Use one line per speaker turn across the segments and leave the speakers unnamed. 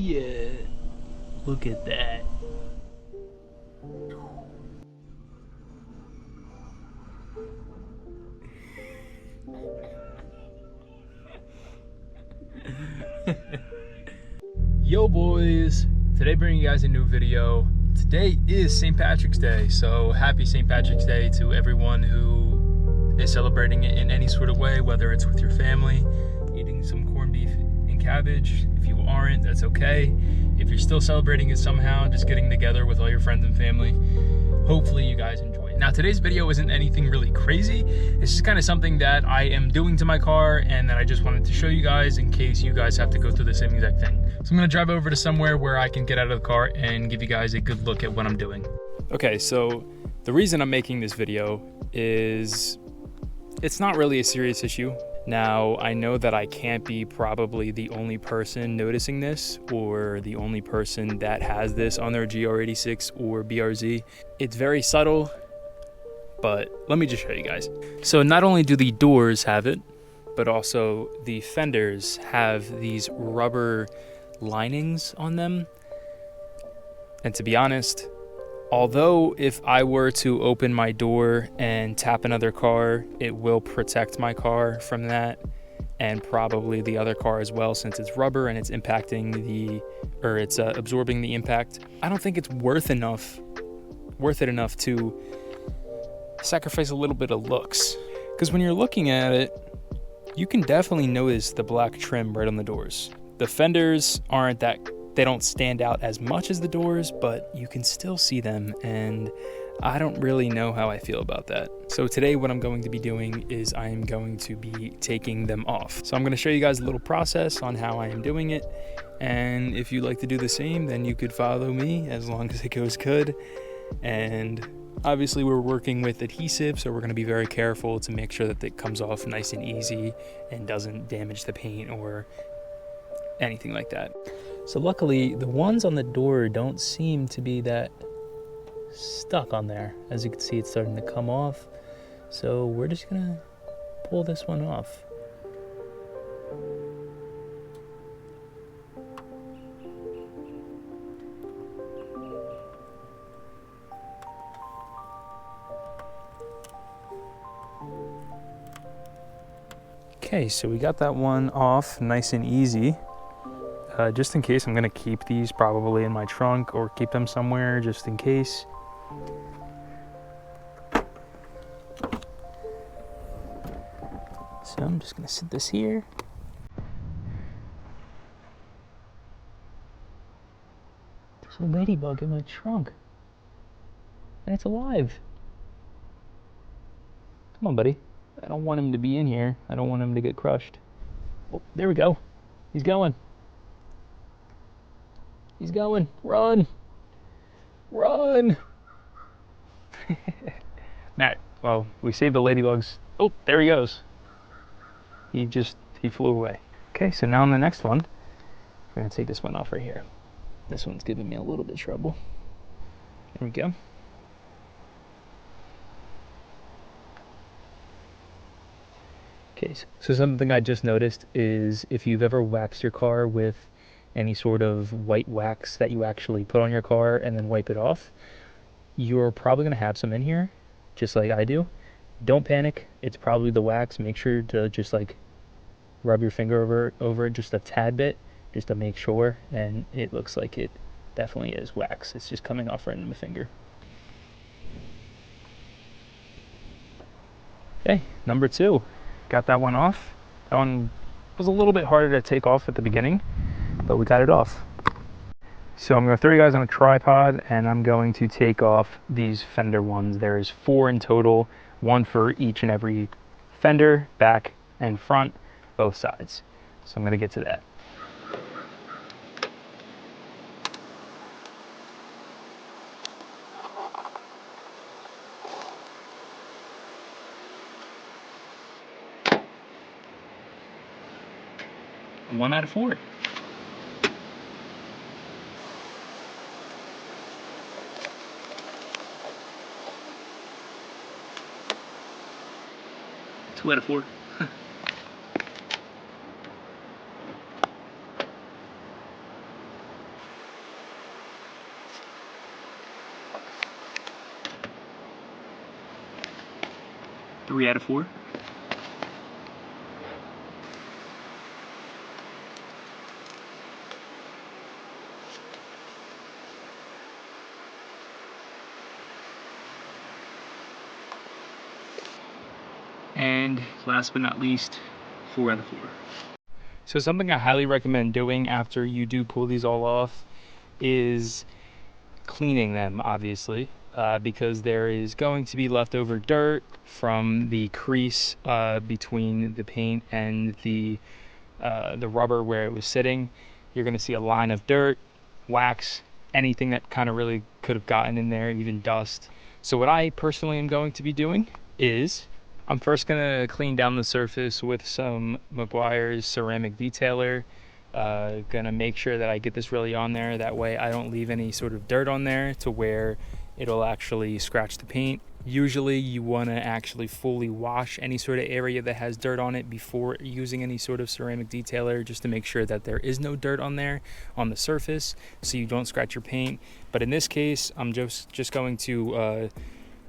yeah. Look at that. Yo boys, today bringing you guys a new video. Today is St. Patrick's Day, so happy St. Patrick's Day to everyone who is celebrating it in any sort of way, whether it's with your family, eating some corned beef and cabbage. If you aren't, that's okay. If you're still celebrating it somehow, just getting together with all your friends and family, hopefully you guys enjoy it. Now today's video isn't anything really crazy. It's just kind of something that I am doing to my car and that I just wanted to show you guys in case you guys have to go through the same exact thing. So I'm gonna drive over to somewhere where I can get out of the car and give you guys a good look at what I'm doing. Okay, so the reason I'm making this video is it's not really a serious issue. Now, I know that I can't be probably the only person noticing this or the only person that has this on their GR86 or BRZ. It's very subtle, but let me just show you guys. So not only do the doors have it, but also the fenders have these rubber linings on them. And to be honest, although if I were to open my door and tap another car, it will protect my car from that and probably the other car as well, since it's rubber and it's impacting it's absorbing the impact. I don't think it's worth it enough to sacrifice a little bit of looks, because when you're looking at it, you can definitely notice the black trim right on the doors. The fenders they don't stand out as much as the doors, but you can still see them, and I don't really know how I feel about that. So today what I'm going to be doing is I am going to be taking them off. So I'm going to show you guys a little process on how I am doing it, and if you'd like to do the same, then you could follow me as long as it goes good. And obviously we're working with adhesive, so we're going to be very careful to make sure that it comes off nice and easy and doesn't damage the paint or anything like that. So luckily, the ones on the door don't seem to be that stuck on there. As you can see, it's starting to come off. So we're just gonna pull this one off. Okay, so we got that one off nice and easy. Just in case, I'm gonna keep these probably in my trunk or keep them somewhere just in case. So I'm just gonna sit this here. There's a ladybug in my trunk. And it's alive. Come on, buddy. I don't want him to be in here. I don't want him to get crushed. Oh, there we go. He's going. He's going. Run. Run. Alright, well, we saved the ladybugs. Oh, there he goes. He flew away. Okay, so now on the next one, we're going to take this one off right here. This one's giving me a little bit of trouble. There we go. Okay, so something I just noticed is if you've ever waxed your car with any sort of white wax that you actually put on your car and then wipe it off, you're probably going to have some in here, just like I do. Don't panic, it's probably the wax. Make sure to just like rub your finger over it just a tad bit, just to make sure, and it looks like it definitely is wax. It's just coming off right in my finger. Okay, number 2. Got that one off. That one was a little bit harder to take off at the beginning, but we got it off. So I'm going to throw you guys on a tripod, and I'm going to take off these fender ones. There's 4 in total, 1 for each and every fender, back and front, both sides. So I'm going to get to that. One out of 4. Two out of 4. 3 out of 4. And last but not least, 4 out of 4. So something I highly recommend doing after you do pull these all off is cleaning them, obviously, because there is going to be leftover dirt from the crease between the paint and the rubber where it was sitting. You're going to see a line of dirt, wax, anything that kind of really could have gotten in there, even dust. So what I personally am going to be doing is I'm first going to clean down the surface with some Meguiar's ceramic detailer. Gonna make sure that I get this really on there, that way I don't leave any sort of dirt on there to where it'll actually scratch the paint. Usually you want to actually fully wash any sort of area that has dirt on it before using any sort of ceramic detailer, just to make sure that there is no dirt on there on the surface so you don't scratch your paint. But in this case I'm just going to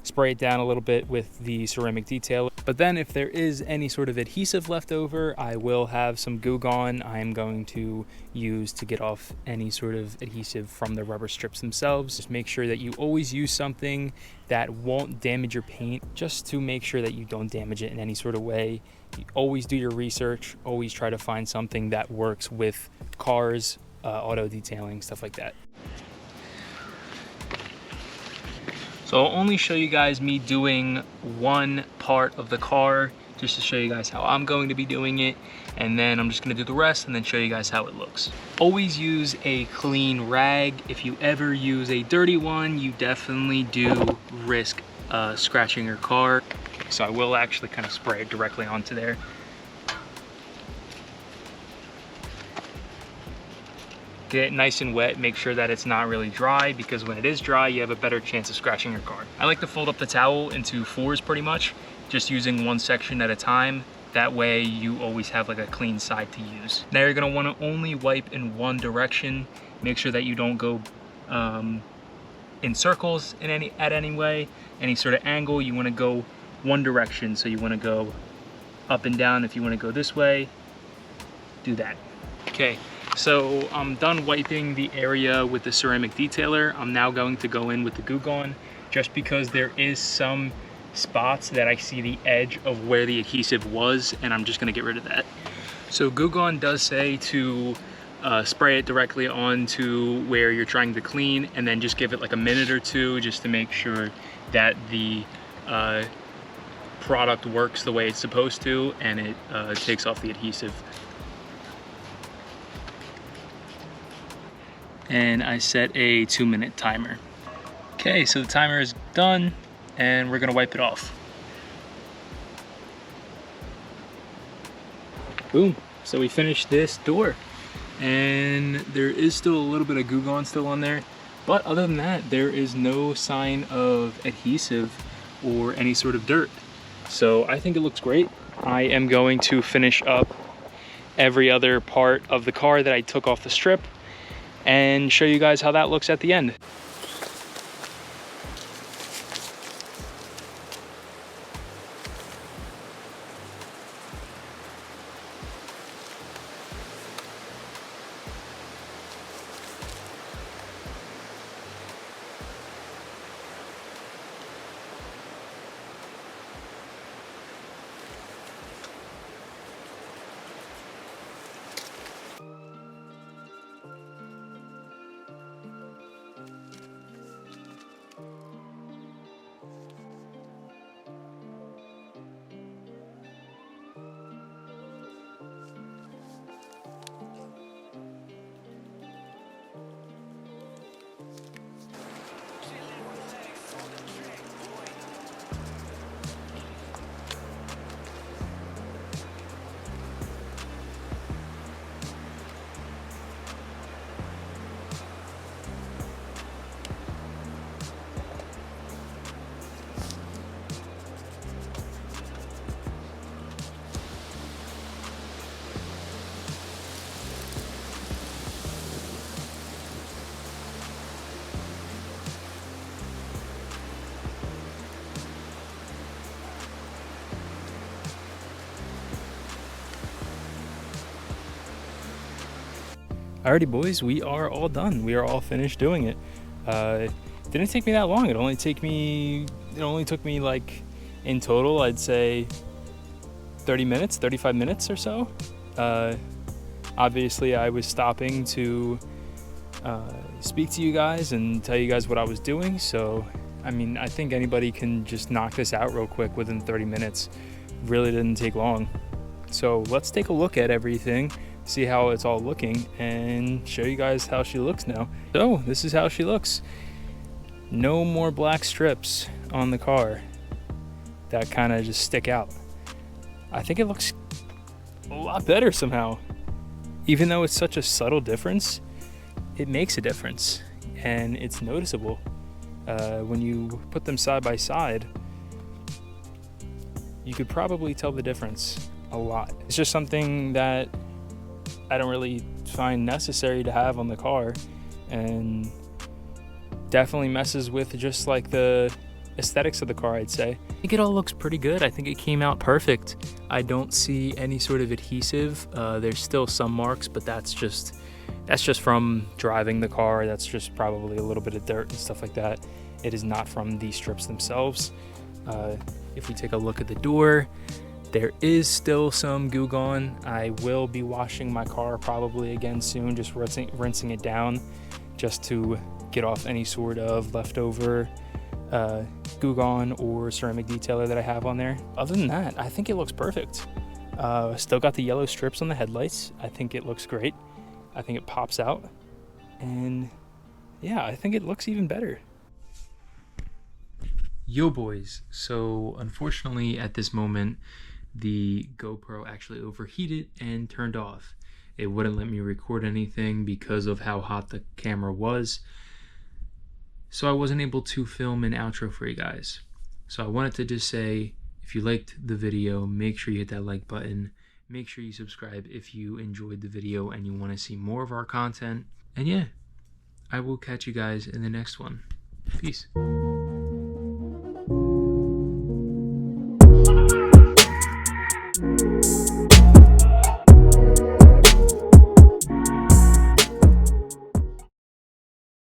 spray it down a little bit with the ceramic detailer. But then if there is any sort of adhesive left over, I will have some Goo Gone I'm going to use to get off any sort of adhesive from the rubber strips themselves. Just make sure that you always use something that won't damage your paint, just to make sure that you don't damage it in any sort of way. You always do your research, always try to find something that works with cars, auto detailing, stuff like that. So I'll only show you guys me doing one part of the car, just to show you guys how I'm going to be doing it, and then I'm just gonna do the rest and then show you guys how it looks. Always use a clean rag. If you ever use a dirty one, you definitely do risk scratching your car. So I will actually kind of spray it directly onto there. Get it nice and wet, make sure that it's not really dry, because when it is dry, you have a better chance of scratching your car. I like to fold up the towel into 4s pretty much, just using one section at a time. That way you always have like a clean side to use. Now you're gonna wanna only wipe in one direction. Make sure that you don't go in circles in any way, any sort of angle. You wanna go one direction. So you wanna go up and down. If you wanna go this way, do that. Okay. So I'm done wiping the area with the ceramic detailer. I'm now going to go in with the Goo Gone, just because there is some spots that I see the edge of where the adhesive was, and I'm just gonna get rid of that. So Goo Gone does say to spray it directly onto where you're trying to clean, and then just give it like a minute or two just to make sure that the product works the way it's supposed to, and it takes off the adhesive. And I set a 2-minute timer. Okay, so the timer is done and we're gonna wipe it off. Boom, so we finished this door. And there is still a little bit of Goo Gone still on there, but other than that, there is no sign of adhesive or any sort of dirt. So I think it looks great. I am going to finish up every other part of the car that I took off the strip and show you guys how that looks at the end. Alrighty boys, we are all done. We are all finished doing it. Didn't take me that long. It only took me like, in total, I'd say 30 minutes, 35 minutes or so. Obviously I was stopping to speak to you guys and tell you guys what I was doing. So, I mean, I think anybody can just knock this out real quick within 30 minutes. Really didn't take long. So let's take a look at everything, see how it's all looking, and show you guys how she looks now. So this is how she looks. No more black strips on the car that kind of just stick out. I think it looks a lot better somehow. Even though it's such a subtle difference, it makes a difference, and it's noticeable. When you put them side by side, you could probably tell the difference a lot. It's just something that I don't really find necessary to have on the car, and definitely messes with just like the aesthetics of the car, I'd say. I think it all looks pretty good. I think it came out perfect. I don't see any sort of adhesive. There's still some marks, but that's just from driving the car. That's just probably a little bit of dirt and stuff like that. It is not from the strips themselves. If we take a look at the door, there is still some goo gone. I will be washing my car probably again soon, just rinsing it down just to get off any sort of leftover goo gone or ceramic detailer that I have on there. Other than that, I think it looks perfect. Still got the yellow strips on the headlights. I think it looks great. I think it pops out, and yeah, I think it looks even better. Yo boys, so unfortunately at this moment the GoPro actually overheated and turned off. It wouldn't let me record anything because of how hot the camera was, so I wasn't able to film an outro for you guys. So I wanted to just say, if you liked the video, make sure you hit that like button. Make sure you subscribe if you enjoyed the video and you want to see more of our content. And yeah, I will catch you guys in the next one. Peace.